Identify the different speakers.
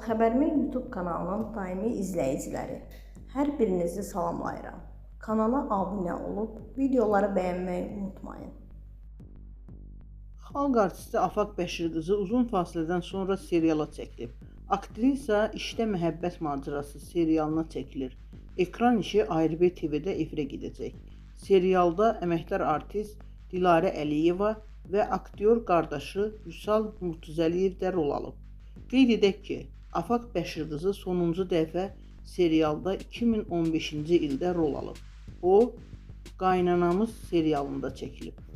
Speaker 1: Xəbərmi YouTube kanalının daimi izləyiciləri, hər birinizi salamlayıram. Kanala abunə olub, videoları bəyənməyi unutmayın.
Speaker 2: Xalq artisti Afaq Bəşirqızı uzun fasilədən sonra seriala çəkilib. Aktrisa İşdə Məhəbbət Macərası serialına çəkilir. Ekran işi ARB TV-də efirə gedəcək. Serialda əməkdar artist Dilarə Əliyeva və aktyor qardaşı Vüsal Murtuzəliyev də rol alıb. Qeyd edək ki, Afaq Bəşirqızı sonuncu dəfə serialda 2015-ci ildə rol alıb. O, Qaynanamız serialında çəkilib.